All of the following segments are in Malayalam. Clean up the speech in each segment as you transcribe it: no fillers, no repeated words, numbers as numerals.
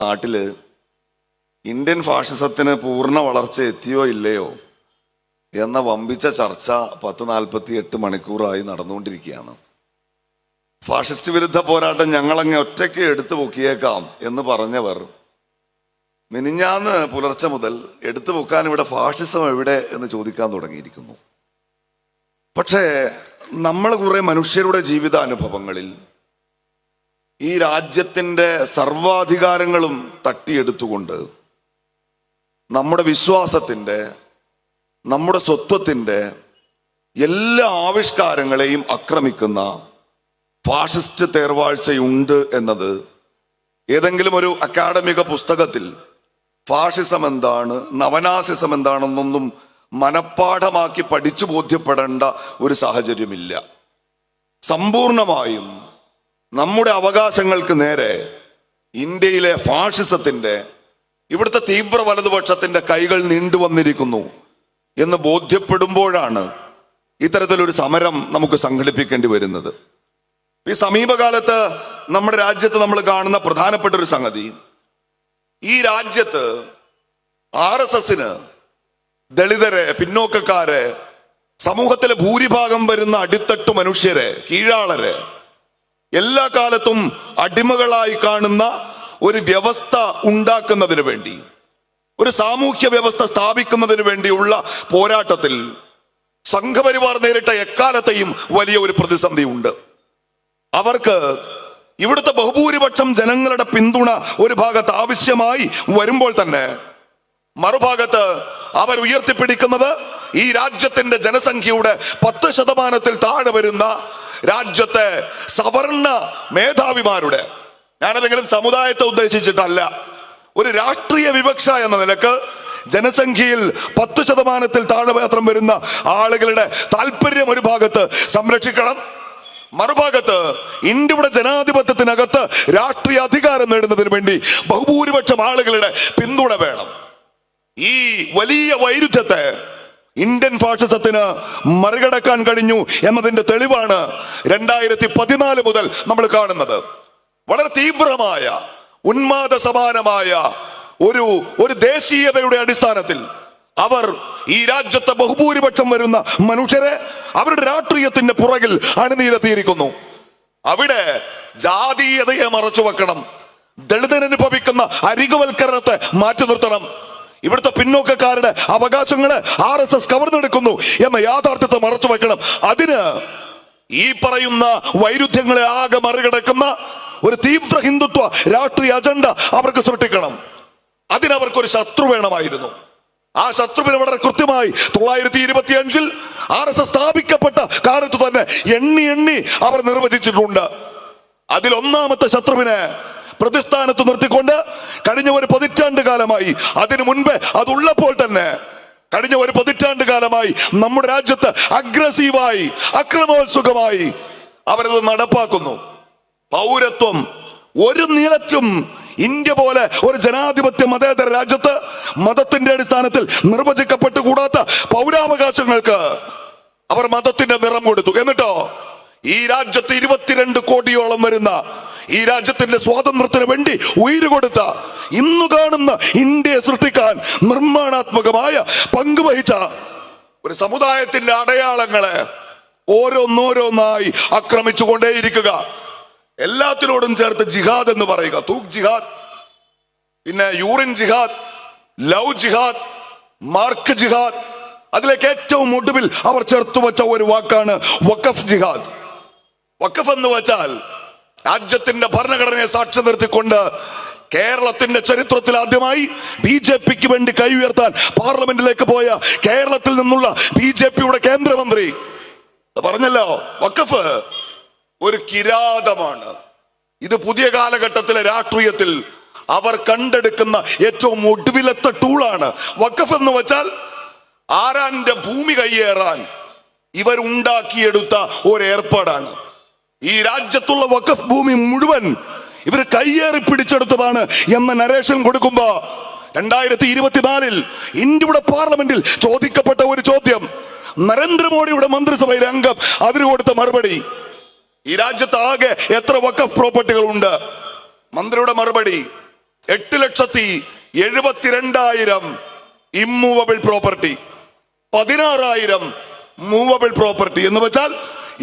നാട്ടില് ഇന്ത്യൻ ഫാഷിസത്തിന് പൂർണ്ണ വളർച്ച എത്തിയോ ഇല്ലയോ എന്ന വമ്പിച്ച ചർച്ച 48 മണിക്കൂറായി നടന്നുകൊണ്ടിരിക്കുകയാണ്. ഫാഷിസ്റ്റ് വിരുദ്ധ പോരാട്ടം ഞങ്ങളങ്ങ് ഒറ്റയ്ക്ക് എടുത്തു പൊക്കിയേക്കാം എന്ന് പറഞ്ഞവർ മിനിഞ്ഞാന്ന് പുലർച്ചെ മുതൽ എടുത്തു പൊക്കാൻ ഇവിടെ ഫാഷിസം എവിടെ എന്ന് ചോദിക്കാൻ തുടങ്ങിയിരിക്കുന്നു. പക്ഷേ നമ്മൾ കുറെ മനുഷ്യരുടെ ജീവിതാനുഭവങ്ങളിൽ ഈ രാജ്യത്തിൻ്റെ സർവാധികാരങ്ങളും തട്ടിയെടുത്തുകൊണ്ട് നമ്മുടെ വിശ്വാസത്തിൻ്റെ, നമ്മുടെ സ്വത്വത്തിൻ്റെ എല്ലാ ആവിഷ്കാരങ്ങളെയും ആക്രമിക്കുന്ന ഫാഷിസ്റ്റ് തേർവാഴ്ചയുണ്ട് എന്നത് ഏതെങ്കിലും ഒരു അക്കാഡമിക പുസ്തകത്തിൽ ഫാഷിസം എന്താണ്, നവനാസിസം എന്താണെന്നൊന്നും മനഃപ്പാഠമാക്കി പഠിച്ചു ബോധ്യപ്പെടേണ്ട ഒരു സാഹചര്യമില്ല. സമ്പൂർണമായും നമ്മുടെ അവകാശങ്ങൾക്ക് നേരെ ഇന്ത്യയിലെ ഫാഷിസത്തിന്റെ, ഇവിടുത്തെ തീവ്ര വലതുപക്ഷത്തിന്റെ കൈകൾ നീണ്ടുവന്നിരിക്കുന്നു എന്ന് ബോധ്യപ്പെടുമ്പോഴാണ് ഇത്തരത്തിലൊരു സമരം നമുക്ക് സംഘടിപ്പിക്കേണ്ടി വരുന്നത്. ഈ സമീപകാലത്ത് നമ്മുടെ രാജ്യത്ത് നമ്മൾ കാണുന്ന പ്രധാനപ്പെട്ട ഒരു സംഗതി, ഈ രാജ്യത്ത് RSSന് ദളിതരെ, പിന്നോക്കക്കാരെ, സമൂഹത്തിലെ ഭൂരിഭാഗം വരുന്ന അടിത്തട്ട് മനുഷ്യരെ, കീഴാളരെ എല്ലാ കാലത്തും അടിമകളായി കാണുന്ന ഒരു വ്യവസ്ഥ ഉണ്ടാക്കുന്നതിന് വേണ്ടി, ഒരു സാമൂഹ്യ വ്യവസ്ഥ സ്ഥാപിക്കുന്നതിന് വേണ്ടിയുള്ള പോരാട്ടത്തിൽ സംഘപരിവാർ നേരിട്ട എക്കാലത്തെയും വലിയ ഒരു പ്രതിസന്ധി ഉണ്ട്. അവർക്ക് ഇവിടുത്തെ ബഹുഭൂരിപക്ഷം ജനങ്ങളുടെ പിന്തുണ ഒരു ഭാഗത്ത് ആവശ്യമായി വരുമ്പോൾ തന്നെ മറുഭാഗത്ത് അവർ ഉയർത്തിപ്പിടിക്കുന്നത് ഈ രാജ്യത്തിന്റെ ജനസംഖ്യയുടെ 10% താഴെ വരുന്ന രാജ്യത്തെ സവർണ മേധാവിമാരുടെ, ഞാനേതെങ്കിലും സമുദായത്തെ ഉദ്ദേശിച്ചിട്ടല്ല, ഒരു രാഷ്ട്രീയ വിവക്ഷ എന്ന നിലക്ക് ജനസംഖ്യയിൽ 10% താഴെ മാത്രം വരുന്ന ആളുകളുടെ താല്പര്യം ഒരു ഭാഗത്ത് സംരക്ഷിക്കണം, മറുഭാഗത്ത് ഇന്ത്യയുടെ ജനാധിപത്യത്തിനകത്ത് രാഷ്ട്രീയ അധികാരം നേടുന്നതിന് വേണ്ടി ബഹുഭൂരിപക്ഷം ആളുകളുടെ പിന്തുണ വേണം. ഈ വലിയ വൈരുദ്ധ്യത്തെ ഇന്ത്യൻ ഫാഷിസത്തിന് മറികടക്കാൻ കഴിഞ്ഞു എന്നതിന്റെ തെളിവാണ് 2014 മുതൽ നമ്മൾ കാണുന്നത്. വളരെ തീവ്രമായ, ഉന്മാദ സമാനമായ ഒരു ദേശീയതയുടെ അടിസ്ഥാനത്തിൽ അവർ ഈ രാജ്യത്തെ ബഹുഭൂരിപക്ഷം വരുന്ന മനുഷ്യരെ അവരുടെ രാഷ്ട്രീയത്തിന്റെ പുറകിൽ അണിനിരത്തിയിരിക്കുന്നു. അവിടെ ജാതീയതയെ മറച്ചു വെക്കണം, ദളിതനുഭവിക്കുന്ന അരികുവൽക്കരണത്തെ മാറ്റി നിർത്തണം, ഇവിടുത്തെ പിന്നോക്കക്കാരുടെ അവകാശങ്ങളെ RSS കവർന്നെടുക്കുന്നു എന്ന യാഥാർത്ഥ്യത്തെ മറച്ചു വെക്കണം. അതിന് ഈ പറയുന്ന വൈരുദ്ധ്യങ്ങളെ ആകെ മറികടക്കുന്ന ഒരു തീവ്ര ഹിന്ദുത്വ രാഷ്ട്രീയ അജണ്ട അവർക്ക് സൃഷ്ടിക്കണം. അതിനവർക്കൊരു ശത്രു വേണമായിരുന്നു. ആ ശത്രുവിനെ വളരെ കൃത്യമായി 1925 RSS സ്ഥാപിക്കപ്പെട്ട കാലത്ത് തന്നെ എണ്ണി അവർ നിർവചിച്ചിട്ടുണ്ട്. അതിലൊന്നാമത്തെ ശത്രുവിനെ പ്രതിസ്ഥാനത്ത് നിർത്തിക്കൊണ്ട് കഴിഞ്ഞ ഒരു 10 പതിറ്റാണ്ട് കാലമായി, അതിനു മുൻപേ അതുള്ളപ്പോൾ തന്നെ കഴിഞ്ഞ ഒരു 10 പതിറ്റാണ്ട് കാലമായി നമ്മുടെ രാജ്യത്ത് അഗ്രസീവായി, അക്രമോത്സുകമായി അവരത് നടപ്പാക്കുന്നു. പൗരത്വം ഒരു നിലയ്ക്കും ഇന്ത്യ പോലെ ഒരു ജനാധിപത്യ മതേതര രാജ്യത്ത് മതത്തിന്റെ അടിസ്ഥാനത്തിൽ നിർവചിക്കപ്പെട്ടുകൂടാത്ത പൗരാവകാശങ്ങൾക്ക് അവർ മതത്തിന്റെ നിറം കൊടുത്തു. എന്നിട്ടോ ഈ രാജ്യത്ത് 22 കോടിയോളം വരുന്ന, ഈ രാജ്യത്തിന്റെ സ്വാതന്ത്ര്യത്തിന് വേണ്ടി ഉയിര് കൊടുത്ത, ഇന്നു കാണുന്ന ഇന്ത്യയെ സൃഷ്ടിക്കാൻ നിർമ്മാണാത്മകമായ പങ്കുവഹിച്ച ഒരു സമുദായത്തിന്റെ അടയാളങ്ങളെ ഓരോന്നോരോന്നായി ആക്രമിച്ചു കൊണ്ടേയിരിക്കുക. എല്ലാത്തിനോടും ചേർത്ത് ജിഹാദ് എന്ന് പറയുക, തൂക്ക് ജിഹാദ്, പിന്നെ യൂറിൻ ജിഹാദ്, ലവ് ജിഹാദ്, മാർക്ക് ജിഹാദ്, അതിലേക്ക് ഏറ്റവും ഒടുവിൽ അവർ ചേർത്തു വെച്ച ഒരു വാക്കാണ് വഖഫ് ജിഹാദ്. വഖഫ് എന്ന് വെച്ചാൽ രാജ്യത്തിന്റെ ഭരണഘടനയെ സാക്ഷ്യം നിർത്തിക്കൊണ്ട് കേരളത്തിന്റെ ചരിത്രത്തിൽ ആദ്യമായി BJPക്ക് വേണ്ടി കൈ ഉയർത്താൻ പാർലമെന്റിലേക്ക് പോയ കേരളത്തിൽ നിന്നുള്ള BJPയുടെ കേന്ദ്രമന്ത്രി പറഞ്ഞല്ലോ, വഖഫ് ഒരു കിരാതമാണ്. ഇത് പുതിയ കാലഘട്ടത്തിലെ രാഷ്ട്രീയത്തിൽ അവർ കണ്ടെടുക്കുന്ന ഏറ്റവും ഒടുവിലത്തെ ടൂളാണ്. വഖഫ് എന്ന് വെച്ചാൽ ആരാന്റെ ഭൂമി കയ്യേറാൻ ഇവരുണ്ടാക്കിയെടുത്ത ഒരു ഏർപ്പാടാണ്. ഈ രാജ്യത്തുള്ള വഖഫ് ഭൂമി മുഴുവൻ ഇവർ കയ്യേറി പിടിച്ചെടുത്തതാണ് എന്ന നരേഷൻ കൊടുക്കുമ്പോ 2024 ഇന്ത്യയുടെ പാർലമെന്റിൽ ചോദിക്കപ്പെട്ട ഒരു ചോദ്യം, നരേന്ദ്രമോദിയുടെ മന്ത്രിസഭയിലെ അംഗം അതിന് കൊടുത്ത മറുപടി, ഈ രാജ്യത്ത് ആകെ എത്ര വഖഫ് പ്രോപ്പർട്ടികൾ ഉണ്ട്? മന്ത്രിയുടെ മറുപടി, 8,72,000 ഇമ്മൂവബിൾ പ്രോപ്പർട്ടി, 16,000 മൂവബിൾ പ്രോപ്പർട്ടി. എന്ന് വെച്ചാൽ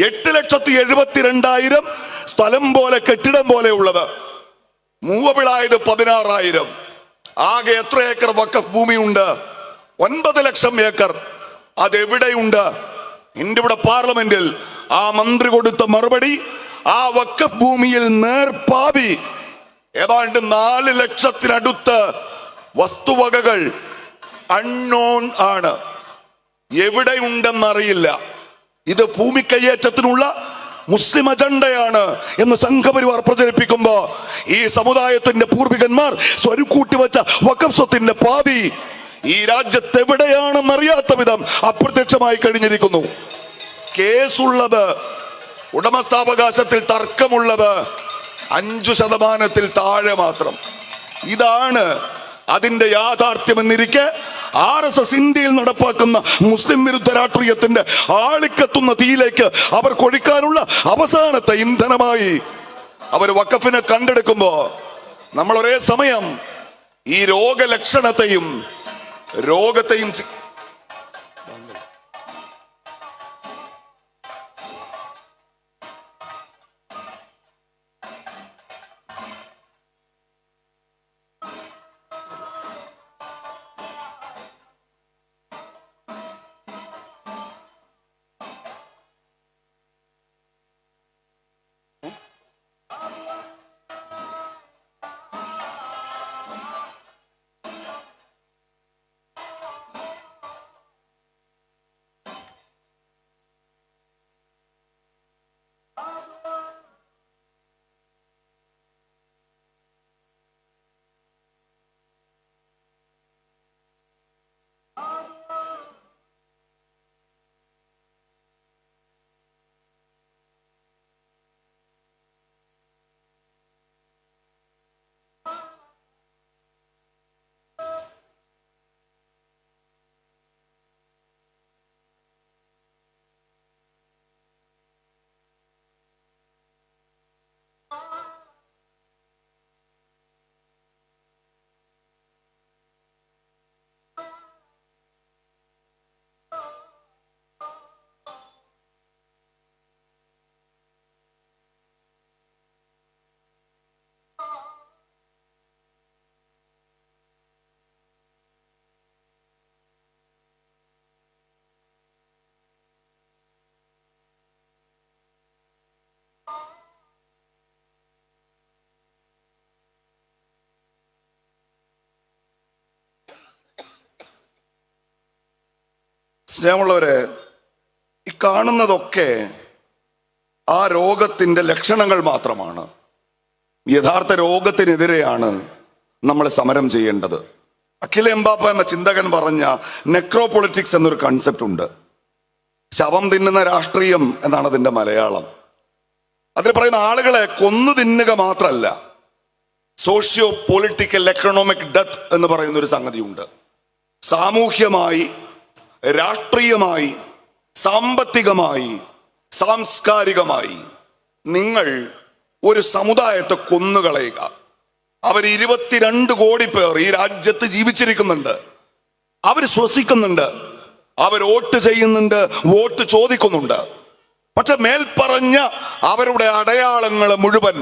8,72,000 സ്ഥലം പോലെ, കെട്ടിടം പോലെ ഉള്ളത്. മൂവബിൾ ആയത് 16,000. ആകെ എത്ര ഏക്കർ വഖഫ് ഭൂമിയുണ്ട്? 9 ലക്ഷം ഏക്കർ. അതെവിടെയുണ്ട്? ഇവിടെ പാർലമെന്റിൽ ആ മന്ത്രി കൊടുത്ത മറുപടി, ആ വഖഫ് ഭൂമിയിൽ നേർപാവി ഏതാണ്ട് 4 ലക്ഷത്തിനടുത്ത് വസ്തുവകകൾ അൺനോൺ ആണ്, എവിടെയുണ്ടെന്നറിയില്ല. ഇത് ഭൂമി കയ്യേറ്റത്തിനുള്ള മുസ്ലിം അജണ്ടയാണ് എന്ന് സംഘപരിവാർ പ്രചരിപ്പിക്കുമ്പോ ഈ സമുദായത്തിന്റെ പൂർവികന്മാർ സ്വരുക്കൂട്ടി വെച്ച വഖഫ് സ്വത്തിന്റെ പാതി ഈ രാജ്യത്ത് എവിടെയാണെന്നറിയാത്ത വിധം അപ്രത്യക്ഷമായി കഴിഞ്ഞിരിക്കുന്നു. കേസുള്ളത്, ഉടമസ്ഥാവകാശത്തിൽ തർക്കമുള്ളത് 5% താഴെ മാത്രം. ഇതാണ് അതിന്റെ യാഥാർത്ഥ്യമെന്നിരിക്കെ RSS ഇന്ത്യയിൽ നടപ്പാക്കുന്ന മുസ്ലിം വിരുദ്ധ രാഷ്ട്രീയത്തിന്റെ ആളിക്കത്തുന്ന തീയിലേക്ക് അവർ കൊഴിക്കാനുള്ള അവസാനത്തെ ഇന്ധനമായി അവർ വഖഫിനെ കണ്ടെടുക്കുമ്പോ നമ്മൾ ഒരേ സമയം ഈ രോഗലക്ഷണത്തെയും സ്നേഹമുള്ളവരെ, ഈ കാണുന്നതൊക്കെ ആ രോഗത്തിന്റെ ലക്ഷണങ്ങൾ മാത്രമാണ്. യഥാർത്ഥ രോഗത്തിനെതിരെയാണ് നമ്മൾ സമരം ചെയ്യേണ്ടത്. അഖിൽ എംബാപ്പ എന്ന ചിന്തകൻ പറഞ്ഞ നെക്രോപൊളിറ്റിക്സ് എന്നൊരു കൺസെപ്റ്റ് ഉണ്ട്. ശവം തിന്നുന്ന രാഷ്ട്രീയം എന്നാണ് അതിന്റെ മലയാളം. അതിൽ പറയുന്ന ആളുകളെ കൊന്നു തിന്നുക മാത്രമല്ല, സോഷ്യോ പൊളിറ്റിക്കൽ എക്കണോമിക് ഡെത്ത് എന്ന് പറയുന്ന ഒരു സംഗതിയുണ്ട്. സാമൂഹ്യമായി, രാഷ്ട്രീയമായി, സാമ്പത്തികമായി, സാംസ്കാരികമായി നിങ്ങൾ ഒരു സമുദായത്തെ കൊന്നുകളയുക. അവർ 22 കോടി പേർ ഈ രാജ്യത്ത് ജീവിച്ചിരിക്കുന്നുണ്ട്. അവർ ശ്വസിക്കുന്നുണ്ട്, അവർ വോട്ട് ചെയ്യുന്നുണ്ട്, വോട്ട് ചോദിക്കുന്നുണ്ട്. പക്ഷെ മേൽപ്പറഞ്ഞ അവരുടെ അടയാളങ്ങൾ മുഴുവൻ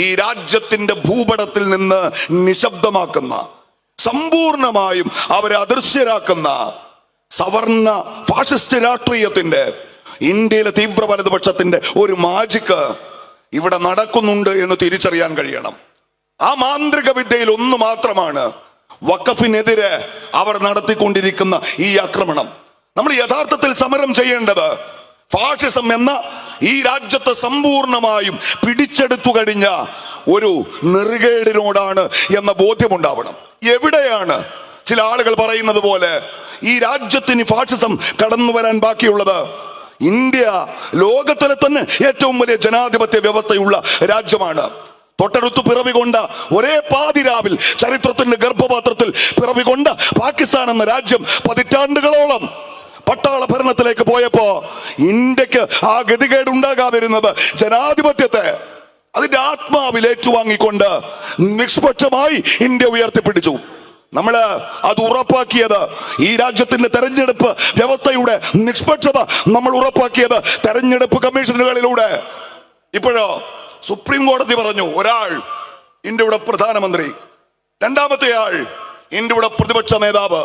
ഈ രാജ്യത്തിന്റെ ഭൂപടത്തിൽ നിന്ന് നിശബ്ദമാക്കുന്ന, സമ്പൂർണമായും അവരെ അദൃശ്യരാക്കുന്ന സവർണ ഫാഷിസ്റ്റ് രാഷ്ട്രീയത്തിന്റെ, ഇന്ത്യയിലെ തീവ്ര വലതുപക്ഷത്തിന്റെ ഒരു മാജിക്ക് ഇവിടെ നടക്കുന്നുണ്ട് എന്ന് തിരിച്ചറിയാൻ കഴിയണം. ആ മാന്ത്രിക വിദ്യയിൽ ഒന്ന് മാത്രമാണ് വഖഫിനെതിരെ അവർ നടത്തിക്കൊണ്ടിരിക്കുന്ന ഈ ആക്രമണം. നമ്മൾ യഥാർത്ഥത്തിൽ സമരം ചെയ്യേണ്ടത് ഫാഷിസം എന്ന ഈ രാജ്യത്തെ സമ്പൂർണമായും പിടിച്ചെടുത്തു കഴിഞ്ഞ ഒരു നെറുകേടിനോടാണ് എന്ന ബോധ്യമുണ്ടാവണം. എവിടെയാണ് ചില ആളുകൾ പറയുന്നത് പോലെ ഈ രാജ്യത്തിന് ഫാഷിസം കടന്നു വരാൻ ബാക്കിയുള്ളത്? ഇന്ത്യ ലോകത്തിലെ തന്നെ ഏറ്റവും വലിയ ജനാധിപത്യ വ്യവസ്ഥയുള്ള രാജ്യമാണ്. തൊട്ടടുത്ത് പിറവികൊണ്ട, ഒരേ പാതിരാവിൽ ചരിത്രത്തിന്റെ ഗർഭപാത്രത്തിൽ പിറവികൊണ്ട പാകിസ്ഥാൻ എന്ന രാജ്യം പതിറ്റാണ്ടുകളോളം പട്ടാള ഭരണത്തിലേക്ക് പോയപ്പോ ഇന്ത്യക്ക് ആ ഗതികേടുണ്ടാകാതിരുന്നത് ജനാധിപത്യത്തെ, അതിന്റെ ആത്മാവിൽ ഏറ്റുവാങ്ങിക്കൊണ്ട് നിഷ്പക്ഷമായി ഇന്ത്യ ഉയർത്തിപ്പിടിച്ചു. നമ്മള് അത് ഉറപ്പാക്കിയത് ഈ രാജ്യത്തിന്റെ തെരഞ്ഞെടുപ്പ് വ്യവസ്ഥയുടെ നിഷ്പക്ഷത നമ്മൾ ഉറപ്പാക്കിയത് തെരഞ്ഞെടുപ്പ് കമ്മീഷനുകളിലൂടെ. ഇപ്പോഴോ സുപ്രീം കോടതി പറഞ്ഞു, ഒരാൾ ഇന്ത്യയുടെ പ്രധാനമന്ത്രി, രണ്ടാമത്തെ ആൾ ഇന്ത്യയുടെ പ്രതിപക്ഷ നേതാവ്.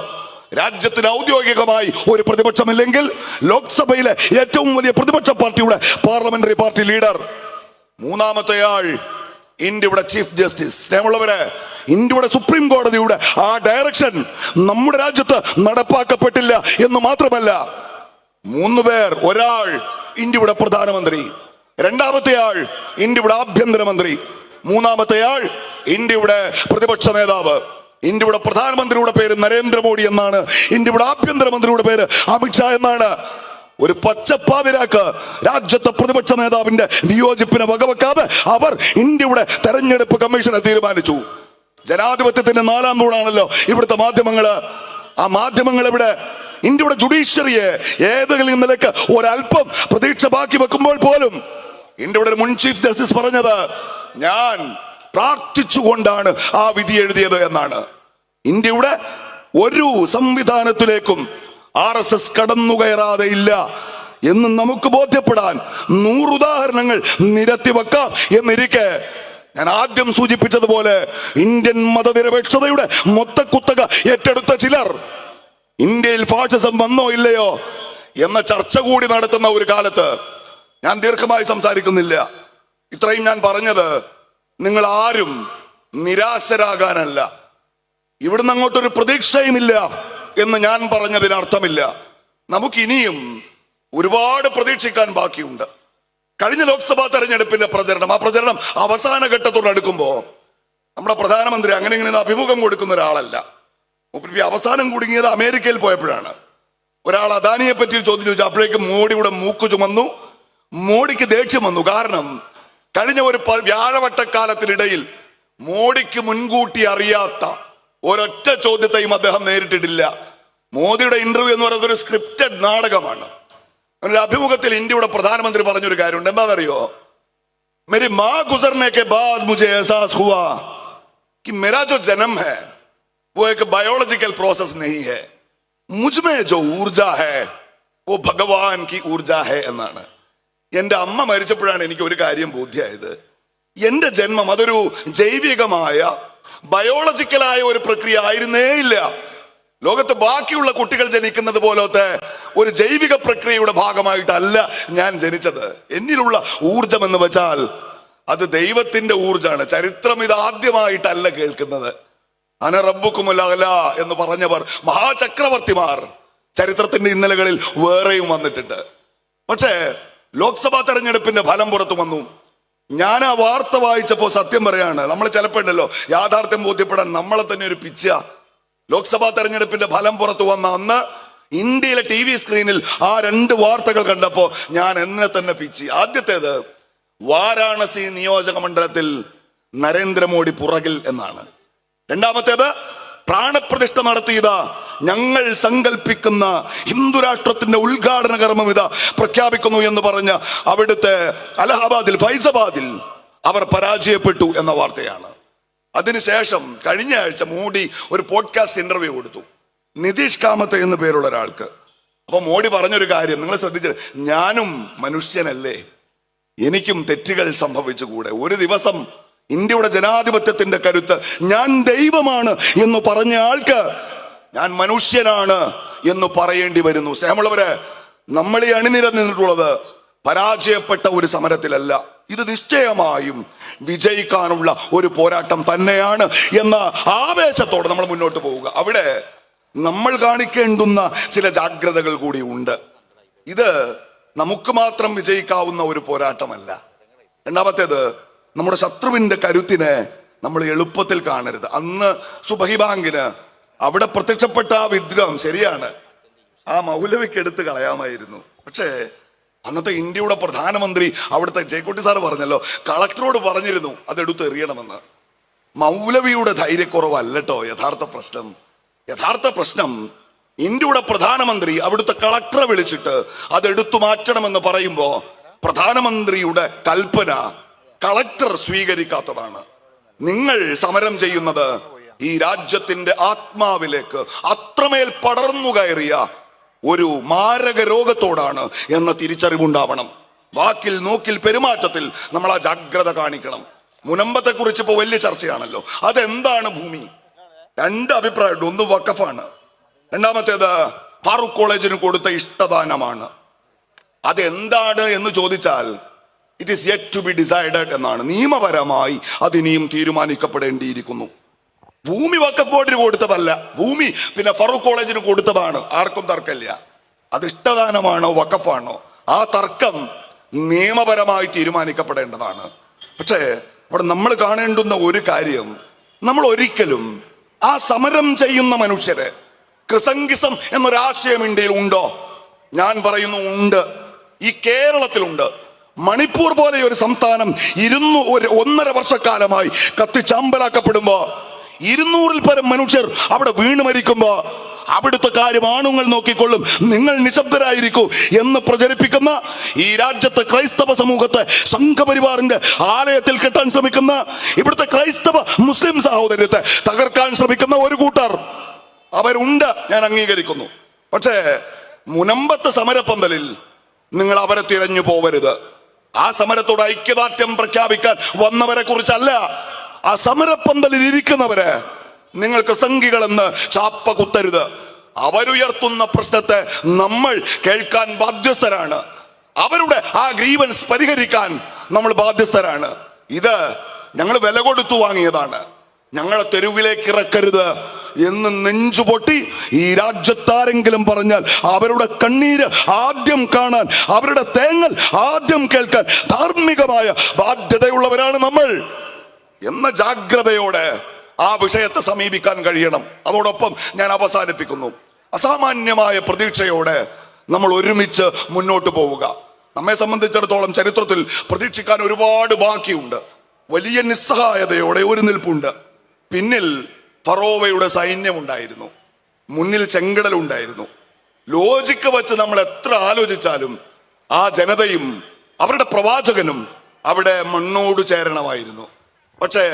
രാജ്യത്തിന് ഔദ്യോഗികമായി ഒരു പ്രതിപക്ഷമില്ലെങ്കിൽ ലോക്സഭയിലെ ഏറ്റവും വലിയ പ്രതിപക്ഷ പാർട്ടിയുടെ പാർലമെന്ററി പാർട്ടി ലീഡർ. മൂന്നാമത്തെ ആൾ ഇന്ത്യയുടെ ചീഫ് ജസ്റ്റിസ്. സ്നേഹമുള്ളവരെ, ഇന്ത്യയുടെ സുപ്രീം കോടതിയുടെ ആ ഡയറക്ഷൻ നമ്മുടെ രാജ്യത്ത് നടപ്പാക്കപ്പെട്ടില്ല എന്ന് മാത്രമല്ല, 3 പേർ, ഒരാൾ ഇന്ത്യയുടെ പ്രധാനമന്ത്രി, രണ്ടാമത്തെ ആൾ ഇന്ത്യയുടെ ആഭ്യന്തരമന്ത്രി, മൂന്നാമത്തെ ആൾ ഇന്ത്യയുടെ പ്രതിപക്ഷ നേതാവ്. ഇന്ത്യയുടെ പ്രധാനമന്ത്രിയുടെ പേര് നരേന്ദ്രമോദി എന്നാണ്, ഇന്ത്യയുടെ ആഭ്യന്തരമന്ത്രിയുടെ പേര് അമിത്ഷാ എന്നാണ്. ഒരു പച്ചപ്പാതിരാക്ക് രാജ്യത്തെ പ്രതിപക്ഷ നേതാവിന്റെ വിയോജിപ്പിനെ വകവെക്കാതെ അവർ ഇന്ത്യയുടെ തെരഞ്ഞെടുപ്പ് കമ്മീഷനെ തീരുമാനിച്ചു. ജനാധിപത്യത്തിന്റെ 4ാം തൂണാണല്ലോ ഇവിടുത്തെ മാധ്യമങ്ങള്. ആ മാധ്യമങ്ങൾ ഇവിടെ ഇന്ത്യയുടെ ജുഡീഷ്യറിയെ ഏതെങ്കിലും നിലയ്ക്ക് ഒരല്പം പ്രതീക്ഷ ബാക്കി വെക്കുമ്പോൾ പോലും ഇന്ത്യയുടെ ഒരു മുൻ ചീഫ് ജസ്റ്റിസ് പറഞ്ഞത്, ഞാൻ പ്രാർത്ഥിച്ചുകൊണ്ടാണ് ആ വിധി എഴുതിയത് എന്നാണ്. ഇന്ത്യയുടെ ഒരു സംവിധാനത്തിലേക്കും RSS കടന്നുകയറാതെ ഇല്ല എന്ന് നമുക്ക് ബോധ്യപ്പെടാൻ 100 ഉദാഹരണങ്ങൾ നിരത്തി വെക്കാം എന്നിരിക്കെ, ഞാൻ ആദ്യം സൂചിപ്പിച്ചതുപോലെ ഇന്ത്യൻ മതനിരപേക്ഷതയുടെ മൊത്തക്കുത്തക ഏറ്റെടുത്ത ചിലർ ഇന്ത്യയിൽ ഫാഷിസം വന്നോ ഇല്ലയോ എന്ന ചർച്ച കൂടി നടത്തുന്ന ഒരു കാലത്ത്, ഞാൻ ദീർഘമായി സംസാരിക്കുന്നില്ല, ഇത്രയും ഞാൻ പറഞ്ഞത് നിങ്ങൾ ആരും നിരാശരാകാനല്ല. ഇവിടുന്ന് അങ്ങോട്ടൊരു പ്രതീക്ഷയുമില്ല എന്ന് ഞാൻ പറഞ്ഞതിന് അർത്ഥമില്ല. നമുക്കിനിയും ഒരുപാട് പ്രതീക്ഷിക്കാൻ ബാക്കിയുണ്ട്. കഴിഞ്ഞ ലോക്സഭാ തെരഞ്ഞെടുപ്പിന്റെ പ്രചരണം, ആ പ്രചരണം അവസാന ഘട്ടത്തോട് അടുക്കുമ്പോ നമ്മുടെ പ്രധാനമന്ത്രി അങ്ങനെ ഇങ്ങനെ അഭിമുഖം കൊടുക്കുന്ന ഒരാളല്ല. അവസാനം കുടുങ്ങിയത് അമേരിക്കയിൽ പോയപ്പോഴാണ്. ഒരാൾ അദാനിയെ പറ്റി ചോദ്യം ചോദിച്ചു. അപ്പോഴേക്കും മോഡിയുടെ മൂക്ക് ചുമന്നു. മോഡിക്ക് ദേഷ്യം വന്നു. കാരണം കഴിഞ്ഞ ഒരു വ്യാഴവട്ടക്കാലത്തിനിടയിൽ മോഡിക്ക് മുൻകൂട്ടി അറിയാത്ത ഒരൊറ്റ ചോദ്യത്തെയും അദ്ദേഹം നേരിട്ടിട്ടില്ല. മോദിയുടെ ഇന്റർവ്യൂ എന്ന് പറയുന്നത് ഒരു സ്ക്രിപ്റ്റഡ് നാടകമാണ്. ഒരു അഭിമുഖത്തിൽ ഇന്ത്യയുടെ പ്രധാനമന്ത്രി പറഞ്ഞൊരു കാര്യമുണ്ട്. എന്താണെന്നറിയോ? मेरी मां गुजरने के बाद मुझे एहसास हुआ कि मेरा जो जन्म है वो एक बायोलॉजिकल प्रोसेस नहीं है, मुझमें जो ऊर्जा है वो भगवान की ऊर्जा है എന്നാണ്. എന്റെ അമ്മ മരിച്ചപ്പോഴാണ് എനിക്ക് ഒരു കാര്യം ബോധ്യമായത്. എന്റെ ജന്മം അതൊരു ജൈവികമായ ബയോളജിക്കലായ ഒരു പ്രക്രിയ ആയിരുന്നേ ഇല്ല. ലോകത്ത് ബാക്കിയുള്ള കുട്ടികൾ ജനിക്കുന്നത് പോലത്തെ ഒരു ജൈവിക പ്രക്രിയയുടെ ഭാഗമായിട്ടല്ല ഞാൻ ജനിച്ചത്. എന്നിലുള്ള ഊർജം എന്ന് വെച്ചാൽ അത് ദൈവത്തിന്റെ ഊർജാണ്. ചരിത്രം ഇത് ആദ്യമായിട്ടല്ല കേൾക്കുന്നത്. അന റബ്ബുക്കുമുൽ അഅ്ല എന്ന് പറഞ്ഞവർ മഹാചക്രവർത്തിമാർ ചരിത്രത്തിന്റെ ഇന്നലകളിൽ വേറെയും വന്നിട്ടുണ്ട്. പക്ഷേ ലോക്സഭാ തെരഞ്ഞെടുപ്പിന്റെ ഫലം പുറത്തു വന്നു. ഞാൻ ആ വാർത്ത വായിച്ചപ്പോ സത്യം പറയാണ്, നമ്മൾ ചിലപ്പോ ഉണ്ടല്ലോ യാഥാർത്ഥ്യം ബോധ്യപ്പെടാൻ നമ്മളെ തന്നെ ഒരു പിച്ച. ലോക്സഭാ തെരഞ്ഞെടുപ്പിന്റെ ഫലം പുറത്തു വന്ന അന്ന് ഇന്ത്യയിലെ TV സ്ക്രീനിൽ ആ 2 വാർത്തകൾ കണ്ടപ്പോ ഞാൻ എന്നെ തന്നെ പിച്ചി. ആദ്യത്തേത്, വാരാണസി നിയോജക മണ്ഡലത്തിൽ നരേന്ദ്രമോദി പുറകിൽ എന്നാണ്. രണ്ടാമത്തേത്, പ്രാണപ്രതിഷ്ഠ നടത്തിയത് ഞങ്ങൾ സങ്കല്പിക്കുന്ന ഹിന്ദുരാഷ്ട്രത്തിന്റെ ഉദ്ഘാടന കർമ്മം ഇതാ പ്രഖ്യാപിക്കുന്നു എന്ന് പറഞ്ഞ് അവിടുത്തെ അലഹബാദിൽ, ഫൈസാബാദിൽ അവർ പരാജയപ്പെട്ടു എന്ന വാർത്തയാണ്. അതിനുശേഷം കഴിഞ്ഞ ആഴ്ച മോഡി ഒരു പോഡ്കാസ്റ്റ് ഇന്റർവ്യൂ കൊടുത്തു, നിതീഷ് കാമത്ത് എന്ന പേരുള്ള ഒരാൾക്ക്. അപ്പൊ മോഡി പറഞ്ഞൊരു കാര്യം നിങ്ങൾ ശ്രദ്ധിച്ചത്, ഞാനും മനുഷ്യനല്ലേ, എനിക്കും തെറ്റുകൾ സംഭവിച്ചുകൂടെ? ഒരു ദിവസം ഇന്ത്യയുടെ ജനാധിപത്യത്തിന്റെ കരുത്ത്, ഞാൻ ദൈവമാണ് എന്ന് പറഞ്ഞ ആൾക്ക് ഞാൻ മനുഷ്യനാണ് എന്ന് പറയേണ്ടി വരുന്നു. സ്നേഹമുള്ളവരെ, നമ്മൾ ഈ അണിനിരന്നിട്ടുള്ളത് പരാജയപ്പെട്ട ഒരു സമരത്തിലല്ല. ഇത് നിശ്ചയമായും വിജയിക്കാനുള്ള ഒരു പോരാട്ടം തന്നെയാണ് എന്ന ആവേശത്തോടെ നമ്മൾ മുന്നോട്ട് പോവുക. അവിടെ നമ്മൾ കാണിക്കേണ്ടുന്ന ചില ജാഗ്രതകൾ കൂടി ഉണ്ട്. ഇത് നമുക്ക് മാത്രം വിജയിക്കാവുന്ന ഒരു പോരാട്ടമല്ല. രണ്ടാമത്തേത്, നമ്മുടെ ശത്രുവിന്റെ കരുത്തിനെ നമ്മൾ എളുപ്പത്തിൽ കാണരുത്. അന്ന് സുബഹി ബാങ്കിന് അവിടെ പ്രത്യക്ഷപ്പെട്ട ആ വിഗ്രഹം ശരിയാണ്, ആ മൗലവിക്ക് എടുത്ത് കളയാമായിരുന്നു. പക്ഷേ അന്നത്തെ ഇന്ത്യയുടെ പ്രധാനമന്ത്രി അവിടുത്തെ ജയക്കുട്ടി സാറ് പറഞ്ഞല്ലോ, കളക്ടറോട് പറഞ്ഞിരുന്നു അതെടുത്ത് എറിയണമെന്ന്. മൗലവിയുടെ ധൈര്യക്കുറവല്ലോ യഥാർത്ഥ പ്രശ്നം. യഥാർത്ഥ പ്രശ്നം ഇന്ത്യയുടെ പ്രധാനമന്ത്രി അവിടുത്തെ കളക്ടറെ വിളിച്ചിട്ട് അതെടുത്തു മാറ്റണമെന്ന് പറയുമ്പോ പ്രധാനമന്ത്രിയുടെ കൽപ്പന കളക്ടർ സ്വീകരിക്കാത്തതാണ്. നിങ്ങൾ സമരം ചെയ്യുന്നത് ഈ രാജ്യത്തിന്റെ ആത്മാവിലേക്ക് അത്രമേൽ പടർന്നു കയറിയ ഒരു മാരക രോഗത്തോടാണ് എന്ന തിരിച്ചറിവുണ്ടാവണം. വാക്കിൽ നോക്കിൽ പെരുമാറ്റത്തിൽ നമ്മൾ ആ ജാഗ്രത കാണിക്കണം. മുനമ്പത്തെ കുറിച്ച് ഇപ്പോ വലിയ ചർച്ചയാണല്ലോ. അതെന്താണ് ഭൂമി? രണ്ട് അഭിപ്രായമുണ്ട്. ഒന്ന് വഖഫാണ്, രണ്ടാമത്തേത് ഫാറൂഖ് കോളേജിന് കൊടുത്ത ഇഷ്ടദാനമാണ്. അതെന്താണ് എന്ന് ചോദിച്ചാൽ it is yet to be decided എന്നാണ്. നിയമപരമായി അതിനിയും തീരുമാനിക്കപ്പെടേണ്ടിയിരിക്കുന്നു. ഭൂമി വഖഫ് ബോർഡിന് കൊടുത്തതല്ല, ഭൂമി പിന്നെ ഫറൂഖ് കോളേജിന് കൊടുത്തതാണ്. ആർക്കും തർക്കമില്ല. അത് ഇഷ്ടദാനമാണോ വഖഫാണോ ആ തർക്കം നിയമപരമായി തീരുമാനിക്കപ്പെടേണ്ടതാണ്. പക്ഷേ അവിടെ നമ്മൾ കാണേണ്ടുന്ന ഒരു കാര്യം, നമ്മൾ ഒരിക്കലും ആ സമരം ചെയ്യുന്ന മനുഷ്യരെ ക്രിസംഗിസം എന്നൊരാശയം ഇന്ത്യയിൽ ഉണ്ടോ? ഞാൻ പറയുന്നു ഉണ്ട്. ഈ കേരളത്തിലുണ്ട്. മണിപ്പൂർ പോലെ ഒരു സംസ്ഥാനം 1.5 വർഷക്കാലമായി കത്തിച്ചാമ്പലാക്കപ്പെടുമ്പോ 200-ൽ പരം മനുഷ്യർ അവിടെ വീണ് മരിക്കുമ്പോ അവിടുത്തെ കാര്യം ആണുങ്ങൾ നോക്കിക്കൊള്ളും, നിങ്ങൾ നിശബ്ദരായിരിക്കൂ എന്ന് പ്രചരിപ്പിക്കുന്ന ഈ രാജ്യത്തെ ക്രൈസ്തവ സമൂഹത്തെ സംഘപരിവാറിന്റെ ആലയത്തിൽ കെട്ടാൻ ശ്രമിക്കുന്ന, ഇവിടുത്തെ ക്രൈസ്തവ മുസ്ലിം സഹോദര്യത്തെ തകർക്കാൻ ശ്രമിക്കുന്ന ഒരു കൂട്ടർ അവരുണ്ട്, ഞാൻ അംഗീകരിക്കുന്നു. പക്ഷേ മുനമ്പത്തെ സമരപ്പന്തലിൽ നിങ്ങൾ അവരെ തിരഞ്ഞു പോവരുത്. ആ സമരത്തോട് ഐക്യദാർഢ്യം പ്രഖ്യാപിക്കാൻ വന്നവരെ കുറിച്ചല്ല, ആ സമരപ്പന്തലിൽ ഇരിക്കുന്നവരെ നിങ്ങൾക്ക് സംഘികളെന്ന് ചാപ്പ കുത്തരുത്. അവരുയർത്തുന്ന പ്രശ്നത്തെ നമ്മൾ കേൾക്കാൻ ബാധ്യസ്ഥരാണ്. അവരുടെ ആ ഗ്രീവൻസ് പരിഹരിക്കാൻ നമ്മൾ ബാധ്യസ്ഥരാണ്. ഇത് ഞങ്ങൾ വില കൊടുത്തു വാങ്ങിയതാണ്. ഞങ്ങളെ തെരുവിലേക്ക് ഇറക്കരുത് എന്ന് നെഞ്ചുപൊട്ടി ഈ രാജ്യത്താരെങ്കിലും പറഞ്ഞാൽ അവരുടെ കണ്ണീര് ആദ്യം കാണാൻ, അവരുടെ തേങ്ങൽ ആദ്യം കേൾക്കാൻ ധാർമ്മികമായ ബാധ്യതയുള്ളവരാണ് നമ്മൾ എന്ന ജാഗ്രതയോടെ ആ വിഷയത്തെ സമീപിക്കാൻ കഴിയണം. അതോടൊപ്പം ഞാൻ അവസാനിപ്പിക്കുന്നു. അസാമാന്യമായ പ്രതീക്ഷയോടെ നമ്മൾ ഒരുമിച്ച് മുന്നോട്ട് പോവുക. നമ്മെ സംബന്ധിച്ചിടത്തോളം ചരിത്രത്തിൽ പ്രതീക്ഷിക്കാൻ ഒരുപാട് ബാക്കിയുണ്ട്. വലിയ നിസ്സഹായതയോടെ ഒരു നിൽപ്പുണ്ട്. പിന്നിൽ ഫറോവയുടെ സൈന്യമുണ്ടായിരുന്നു, മുന്നിൽ ചെങ്കടലുണ്ടായിരുന്നു. ലോജിക്ക് വെച്ച് നമ്മൾ എത്ര ആലോചിച്ചാലും ആ ജനതയും അവരുടെ പ്രവാചകനും അവിടെ മണ്ണോട് ചേരണമായിരുന്നു. പക്ഷേ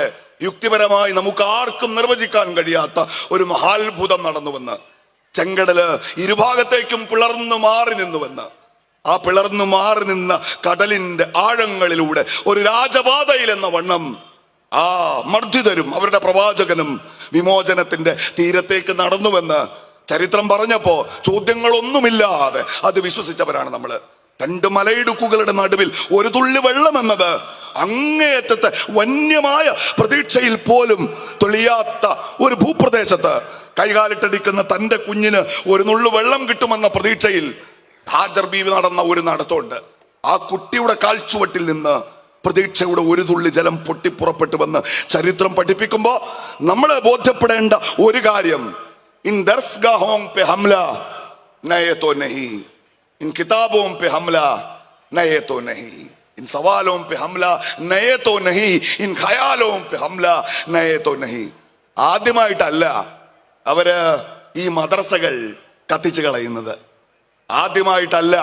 യുക്തിപരമായി നമുക്ക് ആർക്കും നിർവചിക്കാൻ കഴിയാത്ത ഒരു മഹാത്ഭുതം നടന്നുവെന്ന്, ചെങ്കടല് ഇരുഭാഗത്തേക്കും പിളർന്നു മാറി നിന്നുവെന്ന്, ആ പിളർന്നു മാറി നിന്ന കടലിന്റെ ആഴങ്ങളിലൂടെ ഒരു രാജപാതയിൽ എന്ന വണ്ണം ആ മർദ്ദിതരും അവരുടെ പ്രവാചകനും വിമോചനത്തിന്റെ തീരത്തേക്ക് നടന്നുവെന്ന് ചരിത്രം പറഞ്ഞപ്പോ ചോദ്യങ്ങളൊന്നുമില്ലാതെ അത് വിശ്വസിച്ചവരാണ് നമ്മള്. 2 മലയിടുക്കുകളുടെ നടുവിൽ ഒരു തുള്ളി വെള്ളം എന്നത് അങ്ങേയറ്റത്തെ വന്യമായ പ്രതീക്ഷയിൽ പോലും തെളിയാത്ത ഒരു ഭൂപ്രദേശത്ത് കൈകാലിട്ടടിക്കുന്ന തന്റെ കുഞ്ഞിന് ഒരു നുള്ളു വെള്ളം കിട്ടുമെന്ന പ്രതീക്ഷയിൽ ഹാജർ ബീവി നടന്ന ഒരു നടത്തമുണ്ട്. ആ കുട്ടിയുടെ കാൽച്ചുവട്ടിൽ നിന്ന് പ്രതീക്ഷയുടെ ഒരു തുള്ളി ജലം പൊട്ടിപ്പുറപ്പെട്ടുവെന്ന് ചരിത്രം പഠിപ്പിക്കുമ്പോ നമ്മളെ ബോധ്യപ്പെടേണ്ട ഒരു കാര്യം, ഇൻ ദർസ്ഗാഹോം പെ ഹംല നയേ തോ നഹി, ഇൻ കിതാബോം പെ ഹംല നയേ തോ നഹി, ഇൻ സവാലോം പെ ഹംല നയേ തോ നഹി, ഇൻ ഖയാലോം പെ ഹംല നയേ തോ നഹി. ആദ്യമായിട്ടല്ല അവര് ഈ മദ്രസകൾ കത്തിച്ചു കളയുന്നത്, ആദ്യമായിട്ടല്ല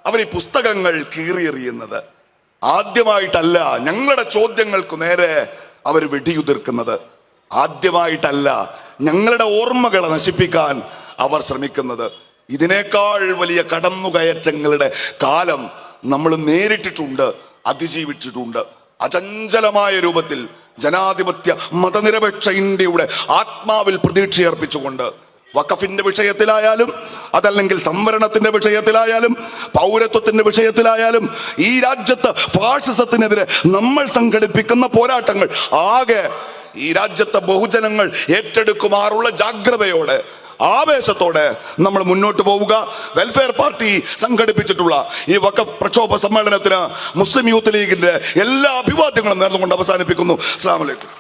അവർ ഈ പുസ്തകങ്ങൾ കീറിയെറിയുന്നത്, ആദ്യമായിട്ടല്ല ഞങ്ങളുടെ ചോദ്യങ്ങൾക്ക് നേരെ അവർ വെടിയുതിർക്കുന്നത്, ആദ്യമായിട്ടല്ല ഞങ്ങളുടെ ഓർമ്മകളെ നശിപ്പിക്കാൻ അവർ ശ്രമിക്കുന്നത്. ഇതിനേക്കാൾ വലിയ കടന്നുകയറ്റങ്ങളുടെ കാലം നമ്മൾ നേരിട്ടിട്ടുണ്ട്, അതിജീവിച്ചിട്ടുണ്ട്. അചഞ്ചലമായ രൂപത്തിൽ ജനാധിപത്യ മതനിരപേക്ഷ ഇന്ത്യയുടെ ആത്മാവിൽ പ്രതീക്ഷയർപ്പിച്ചുകൊണ്ട് വഖഫിന്റെ വിഷയത്തിലായാലും അതല്ലെങ്കിൽ സംവരണത്തിന്റെ വിഷയത്തിലായാലും പൗരത്വത്തിന്റെ വിഷയത്തിലായാലും ഈ രാജ്യത്ത് ഫാഷിസത്തിനെതിരെ നമ്മൾ സംഘടിപ്പിക്കുന്ന പോരാട്ടങ്ങൾ ആകെ ഈ രാജ്യത്തെ ബഹുജനങ്ങൾ ഏറ്റെടുക്കുമാറുള്ള ജാഗ്രതയോടെ ആവേശത്തോടെ നമ്മൾ മുന്നോട്ട് പോവുക. വെൽഫെയർ പാർട്ടി സംഘടിപ്പിച്ചിട്ടുള്ള ഈ വഖഫ് പ്രക്ഷോഭ സമ്മേളനത്തിന് മുസ്ലിം യൂത്ത് ലീഗിന്റെ എല്ലാ അഭിവാദ്യങ്ങളും നേർന്നുകൊണ്ട് അവസാനിപ്പിക്കുന്നു. അസ്സലാമു അലൈക്കും.